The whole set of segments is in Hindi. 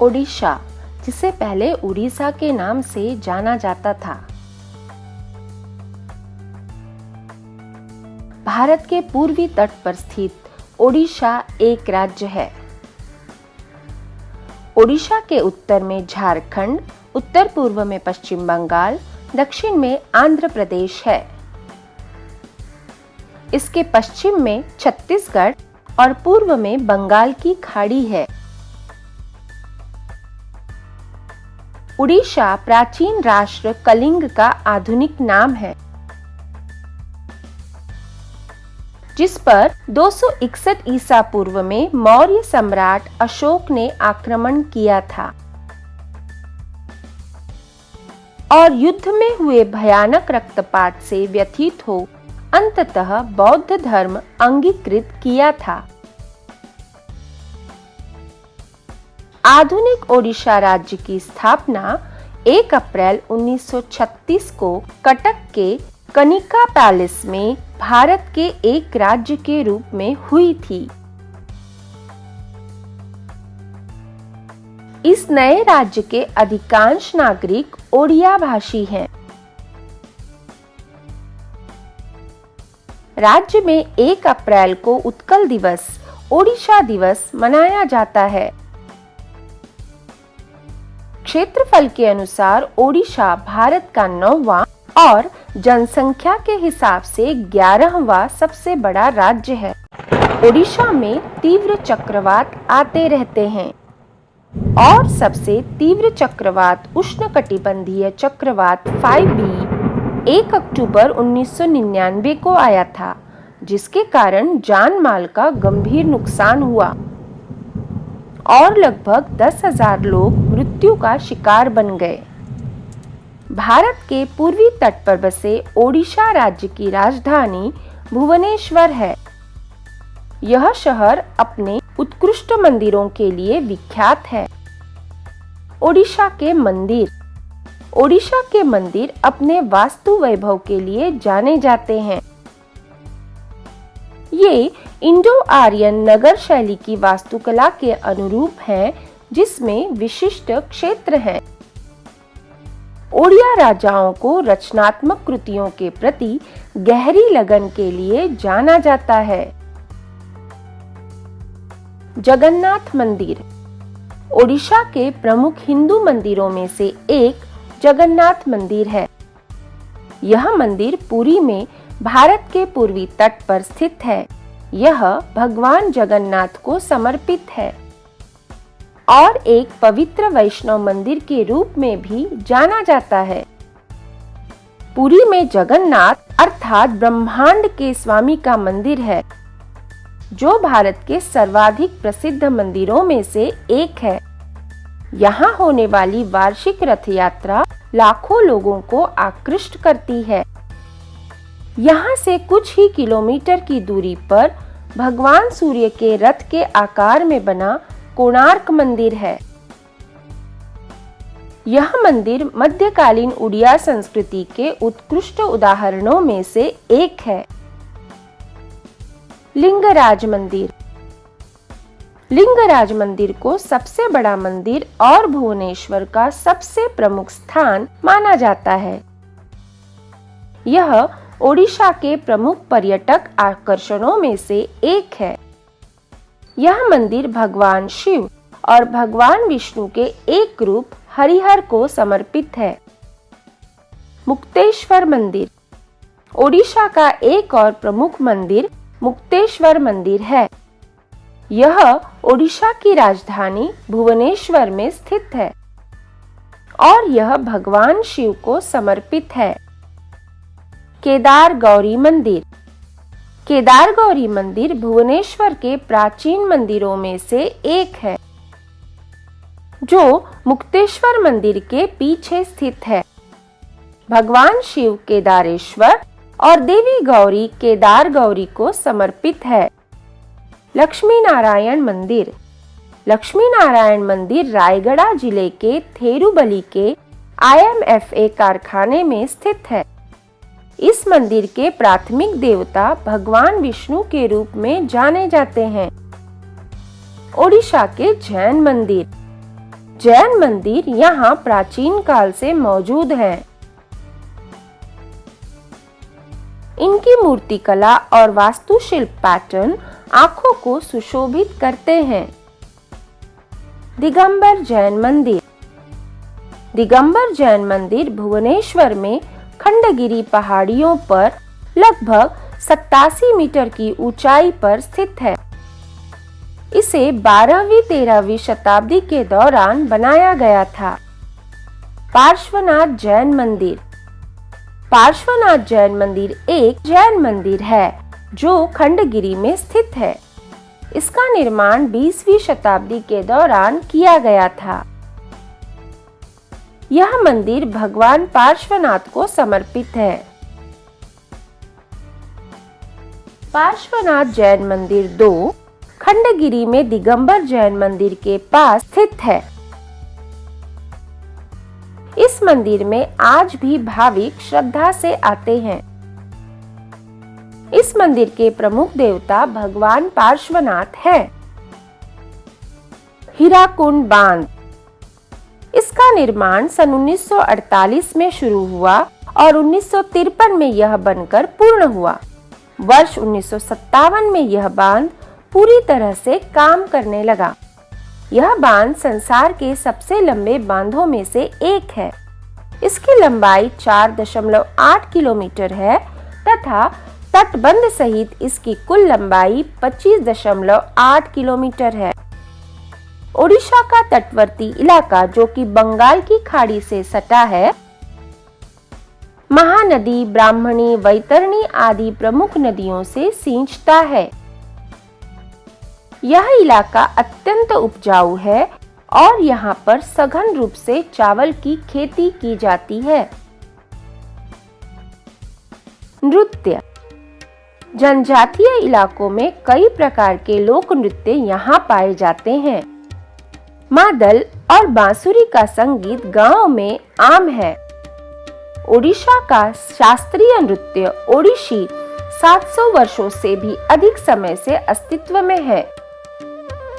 ओडिशा, जिसे पहले उड़ीसा के नाम से जाना जाता था, भारत के पूर्वी तट पर स्थित ओडिशा एक राज्य है। ओडिशा के उत्तर में झारखंड, उत्तर पूर्व में पश्चिम बंगाल, दक्षिण में आंध्र प्रदेश है। इसके पश्चिम में छत्तीसगढ़ और पूर्व में बंगाल की खाड़ी है। उड़ीसा प्राचीन राष्ट्र कलिंग का आधुनिक नाम है, जिस पर 261 ईसा पूर्व में मौर्य सम्राट अशोक ने आक्रमण किया था और युद्ध में हुए भयानक रक्तपात से व्यथित हो अंततः बौद्ध धर्म अंगीकृत किया था। आधुनिक ओडिशा राज्य की स्थापना 1 अप्रैल 1936 को कटक के कनिका पैलेस में भारत के एक राज्य के रूप में हुई थी। इस नए राज्य के अधिकांश नागरिक ओडिया भाषी हैं। राज्य में 1 अप्रैल को उत्कल दिवस, ओडिशा दिवस मनाया जाता है। क्षेत्रफल के अनुसार ओडिशा भारत का 9वां और जनसंख्या के हिसाब से 11वां सबसे बड़ा राज्य है। ओडिशा में तीव्र चक्रवात आते रहते हैं और सबसे तीव्र चक्रवात उष्णकटिबंधीय चक्रवात 5B 1 अक्टूबर 1999 को आया था, जिसके कारण जान माल का गंभीर नुकसान हुआ और लगभग 10,000 लोग मृत्यु का शिकार बन गए। भारत के पूर्वी तट पर बसे ओडिशा राज्य की राजधानी भुवनेश्वर है। यह शहर अपने उत्कृष्ट मंदिरों के लिए विख्यात है। ओडिशा के मंदिर अपने वास्तु वैभव के लिए जाने जाते हैं। ये इंडो आर्यन नगर शैली की वास्तुकला के अनुरूप हैं, जिसमें विशिष्ट क्षेत्र हैं। ओडिया राजाओं को रचनात्मक कृतियों के प्रति गहरी लगन के लिए जाना जाता है। जगन्नाथ मंदिर ओडिशा के प्रमुख हिंदू मंदिरों में से एक जगन्नाथ मंदिर है। यह मंदिर पुरी में भारत के पूर्वी तट पर स्थित है। यह भगवान जगन्नाथ को समर्पित है और एक पवित्र वैष्णव मंदिर के रूप में भी जाना जाता है। पुरी में जगन्नाथ अर्थात ब्रह्मांड के स्वामी का मंदिर है, जो भारत के सर्वाधिक प्रसिद्ध मंदिरों में से एक है। यहाँ होने वाली वार्षिक रथ यात्रा लाखों लोगों को आकृष्ट करती है। यहाँ से कुछ ही किलोमीटर की दूरी पर भगवान सूर्य के रथ के आकार में बना कोणार्क मंदिर है। यह मंदिर मध्यकालीन उड़िया संस्कृति के उत्कृष्ट उदाहरणों में से एक है। लिंगराज मंदिर को सबसे बड़ा मंदिर और भुवनेश्वर का सबसे प्रमुख स्थान माना जाता है। यह ओडिशा के प्रमुख पर्यटक आकर्षणों में से एक है। यह मंदिर भगवान शिव और भगवान विष्णु के एक रूप हरिहर को समर्पित है। मुक्तेश्वर मंदिर ओडिशा का एक और प्रमुख मंदिर मुक्तेश्वर मंदिर है। यह ओडिशा की राजधानी भुवनेश्वर में स्थित है और यह भगवान शिव को समर्पित है। केदार गौरी मंदिर भुवनेश्वर के प्राचीन मंदिरों में से एक है, जो मुक्तेश्वर मंदिर के पीछे स्थित है। भगवान शिव केदारेश्वर और देवी गौरी केदार गौरी को समर्पित है। लक्ष्मी नारायण मंदिर। लक्ष्मी नारायण मंदिर रायगढ़ जिले के थेरुबली के IMFA कारखाने में स्थित है। इस मंदिर के प्राथमिक देवता भगवान विष्णु के रूप में जाने जाते हैं। ओडिशा के जैन मंदिर। जैन मंदिर यहाँ प्राचीन काल से मौजूद हैं। इनकी मूर्तिकला और वास्तुशिल्प पैटर्न आंखों को सुशोभित करते हैं। दिगंबर जैन मंदिर। दिगंबर जैन मंदिर भुवनेश्वर में खंडगिरी पहाड़ियों पर लगभग 87 मीटर की ऊंचाई पर स्थित है। इसे 12वीं-13वीं शताब्दी के दौरान बनाया गया था। पार्श्वनाथ जैन मंदिर। पार्श्वनाथ जैन मंदिर एक जैन मंदिर है जो खंडगिरी में स्थित है। इसका निर्माण 20वीं शताब्दी के दौरान किया गया था। यह मंदिर भगवान पार्श्वनाथ को समर्पित है। पार्श्वनाथ जैन मंदिर 2 खंडगिरी में दिगंबर जैन मंदिर के पास स्थित है। इस मंदिर में आज भी भाविक श्रद्धा से आते हैं। इस मंदिर के प्रमुख देवता भगवान पार्श्वनाथ हैं। हीराकुंड बांध। इसका निर्माण सन 1948 में शुरू हुआ और 1953 में यह बनकर पूर्ण हुआ। वर्ष 1957 में यह बांध पूरी तरह से काम करने लगा। यह बांध संसार के सबसे लंबे बांधों में से एक है। इसकी लंबाई 4.8 किलोमीटर है तथा तटबंध सहित इसकी कुल लंबाई 25.8 किलोमीटर है। ओडिशा का तटवर्ती इलाका जो कि बंगाल की खाड़ी से सटा है, महानदी, ब्राह्मणी, वैतरणी आदि प्रमुख नदियों से सींचता है। यह इलाका अत्यंत उपजाऊ है और यहाँ पर सघन रूप से चावल की खेती की जाती है। नृत्य। जनजातीय इलाकों में कई प्रकार के लोक नृत्य यहाँ पाए जाते हैं। मादल और बांसुरी का संगीत गांव में आम है। ओडिशा का शास्त्रीय नृत्य ओडिसी 700 वर्षों से भी अधिक समय से अस्तित्व में है।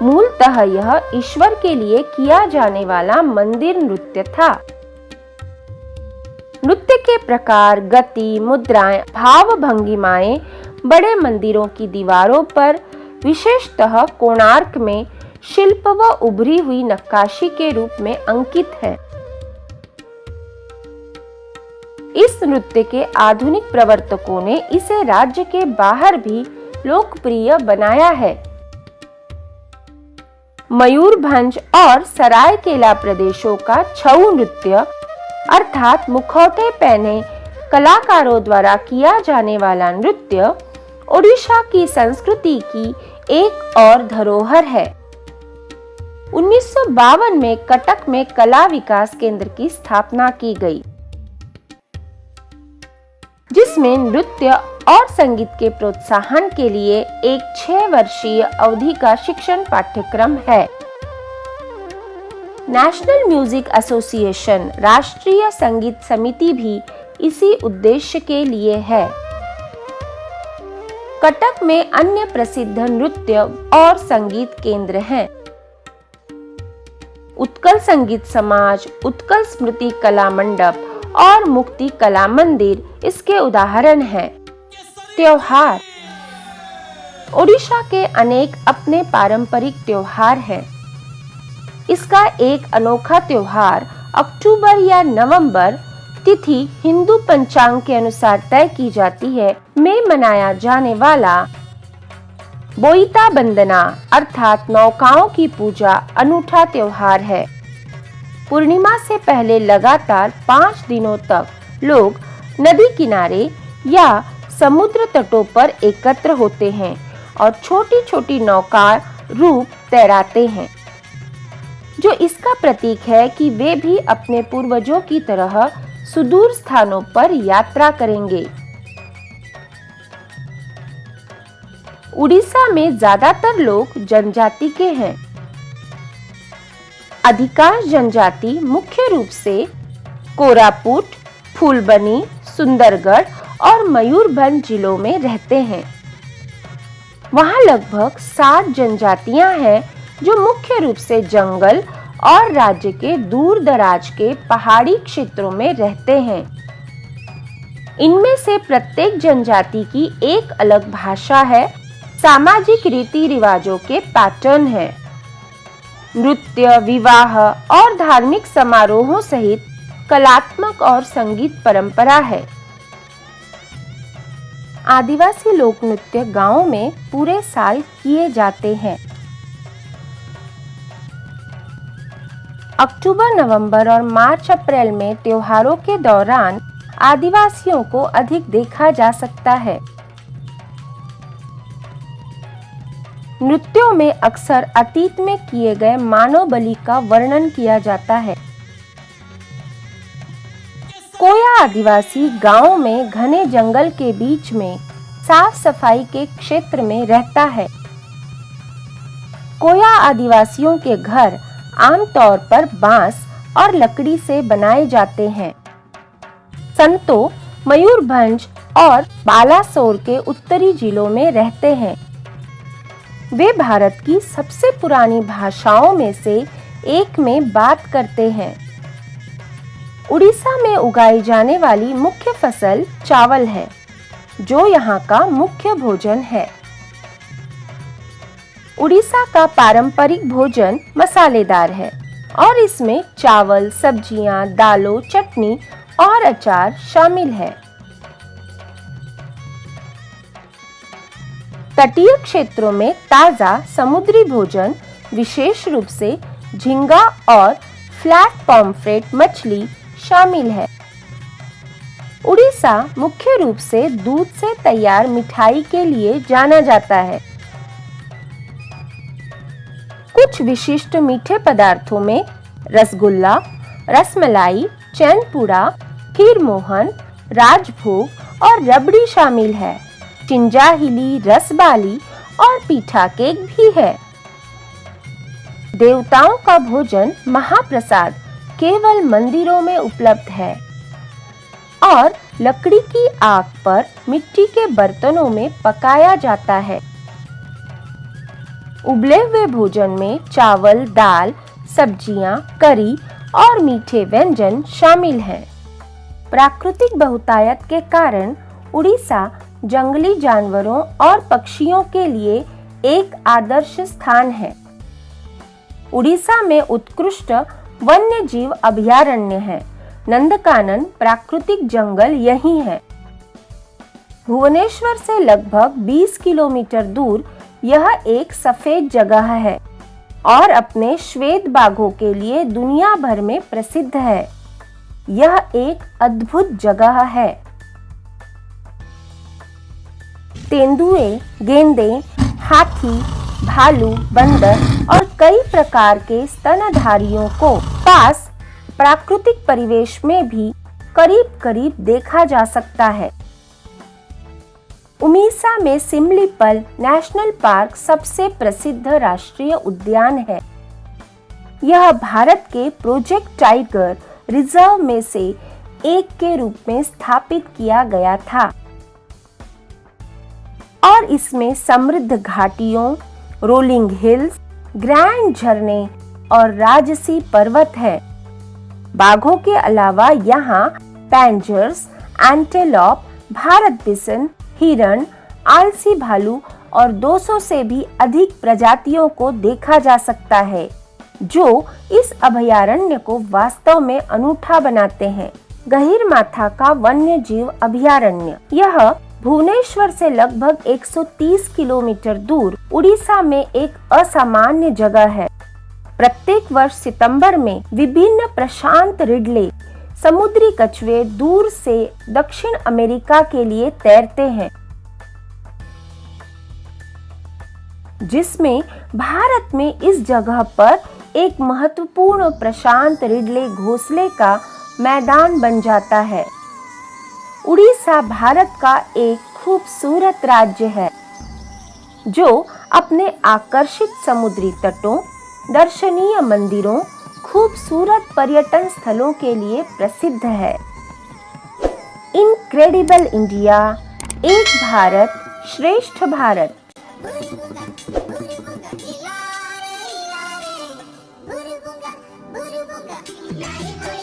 मूलतः यह ईश्वर के लिए किया जाने वाला मंदिर नृत्य था। नृत्य के प्रकार, गति, मुद्राएं, भाव भंगिमाएं बड़े मंदिरों की दीवारों पर, विशेषतः कोणार्क में शिल्प व उभरी हुई नक्काशी के रूप में अंकित है। इस नृत्य के आधुनिक प्रवर्तकों ने इसे राज्य के बाहर भी लोकप्रिय बनाया है। मयूरभंज और सरायकेला प्रदेशों का छऊ नृत्य अर्थात मुखौटे पहने कलाकारों द्वारा किया जाने वाला नृत्य ओडिशा की संस्कृति की एक और धरोहर है। 1952 में कटक में कला विकास केंद्र की स्थापना की गई, जिसमें नृत्य और संगीत के प्रोत्साहन के लिए एक 6 वर्षीय अवधि का शिक्षण पाठ्यक्रम है। नेशनल म्यूजिक एसोसिएशन राष्ट्रीय संगीत समिति भी इसी उद्देश्य के लिए है। कटक में अन्य प्रसिद्ध नृत्य और संगीत केंद्र हैं। उत्कल संगीत समाज, उत्कल स्मृति कला मंडप और मुक्ति कला मंदिर इसके उदाहरण हैं। त्योहार। ओडिशा के अनेक अपने पारंपरिक त्योहार हैं। इसका एक अनोखा त्योहार अक्टूबर या नवंबर तिथि हिंदू पंचांग के अनुसार तय की जाती है में मनाया जाने वाला बोईता बंदना अर्थात नौकाओं की पूजा अनूठा त्योहार है। पूर्णिमा से पहले लगातार 5 दिनों तक लोग नदी किनारे या समुद्र तटों पर एकत्र होते हैं और छोटी छोटी नौका रूप तैराते हैं, जो इसका प्रतीक है कि वे भी अपने पूर्वजों की तरह सुदूर स्थानों पर यात्रा करेंगे। उड़ीसा में ज्यादातर लोग जनजाति के हैं। अधिकांश जनजाति मुख्य रूप से कोरापुट, फूलबनी, सुंदरगढ़ और मयूरभंज जिलों में रहते हैं। वहां लगभग 60 जनजातियां हैं जो मुख्य रूप से जंगल और राज्य के दूर दराज के पहाड़ी क्षेत्रों में रहते हैं। इनमें से प्रत्येक जनजाति की एक अलग भाषा है, सामाजिक रीति रिवाजों के पैटर्न हैं। नृत्य, विवाह और धार्मिक समारोहों सहित कलात्मक और संगीत परंपरा है। आदिवासी लोक नृत्य गांवों में पूरे साल किए जाते हैं। अक्टूबर, नवंबर और मार्च अप्रैल में त्योहारों के दौरान आदिवासियों को अधिक देखा जा सकता है। नृत्यों में अक्सर अतीत में किए गए मानव बलि का वर्णन किया जाता है। कोया आदिवासी गांव में घने जंगल के बीच में साफ सफाई के क्षेत्र में रहता है। कोया आदिवासियों के घर आमतौर पर बांस और लकड़ी से बनाए जाते हैं। संतो मयूरभंज और बालासोर के उत्तरी जिलों में रहते हैं। वे भारत की सबसे पुरानी भाषाओं में से एक में बात करते हैं। उड़ीसा में उगाई जाने वाली मुख्य फसल चावल है, जो यहाँ का मुख्य भोजन है। उड़ीसा का पारंपरिक भोजन मसालेदार है और इसमें चावल, सब्जियां, दालों, चटनी और अचार शामिल है। तटीय क्षेत्रों में ताजा समुद्री भोजन, विशेष रूप से झींगा और फ्लैट पॉम्फ्रेट मछली शामिल है। उड़ीसा मुख्य रूप से दूध से तैयार मिठाई के लिए जाना जाता है। कुछ विशिष्ट मीठे पदार्थों में रसगुल्ला, रसमलाई, चैनपुड़ा, खीरमोहन, राजभोग और रबड़ी शामिल है। चिंजाहिली, रसबाली और पीठा केक भी है। देवताओं का भोजन महाप्रसाद केवल मंदिरों में उपलब्ध है और लकड़ी की आग पर मिट्टी के बर्तनों में पकाया जाता है। उबले हुए भोजन में चावल, दाल, सब्जियां, करी और मीठे व्यंजन शामिल हैं। प्राकृतिक बहुतायत के कारण उड़ीसा जंगली जानवरों और पक्षियों के लिए एक आदर्श स्थान है। उड़ीसा में उत्कृष्ट वन्य जीव अभयारण्य है। नंदकानन प्राकृतिक जंगल यही है। भुवनेश्वर से लगभग 20 किलोमीटर दूर यह एक सफेद जगह है और अपने श्वेत बाघों के लिए दुनिया भर में प्रसिद्ध है। यह एक अद्भुत जगह है। तेंदुए, गेंडे, हाथी, भालू, बंदर और कई प्रकार के स्तनधारियों को पास प्राकृतिक परिवेश में भी करीब-करीब देखा जा सकता है। उड़ीसा में सिमलीपल नेशनल पार्क सबसे प्रसिद्ध राष्ट्रीय उद्यान है। यह भारत के प्रोजेक्ट टाइगर रिजर्व में से एक के रूप में स्थापित किया गया था और इसमें समृद्ध घाटियों, रोलिंग हिल्स, ग्रैंड झरने और राजसी पर्वत है। बाघों के अलावा यहाँ पैंजर्स, एंटेलोप, भारत बिसन, हिरण, आलसी भालू और 200 से भी अधिक प्रजातियों को देखा जा सकता है, जो इस अभयारण्य को वास्तव में अनूठा बनाते हैं। गहीरमाथा का वन्य जीव अभयारण्य, यह भुवनेश्वर से लगभग 130 किलोमीटर दूर उड़ीसा में एक असामान्य जगह है। प्रत्येक वर्ष सितंबर में विभिन्न प्रशांत रिडले समुद्री कछुए दूर से दक्षिण अमेरिका के लिए तैरते हैं, जिसमें भारत में इस जगह पर एक महत्वपूर्ण प्रशांत रिडले घोंसले का मैदान बन जाता है। उड़ीसा भारत का एक खूबसूरत राज्य है। जो अपने आकर्षित समुद्री तटों, दर्शनीय मंदिरों, खूबसूरत पर्यटन स्थलों के लिए प्रसिद्ध है। इनक्रेडिबल इंडिया, एक भारत श्रेष्ठ भारत। Buru bunga,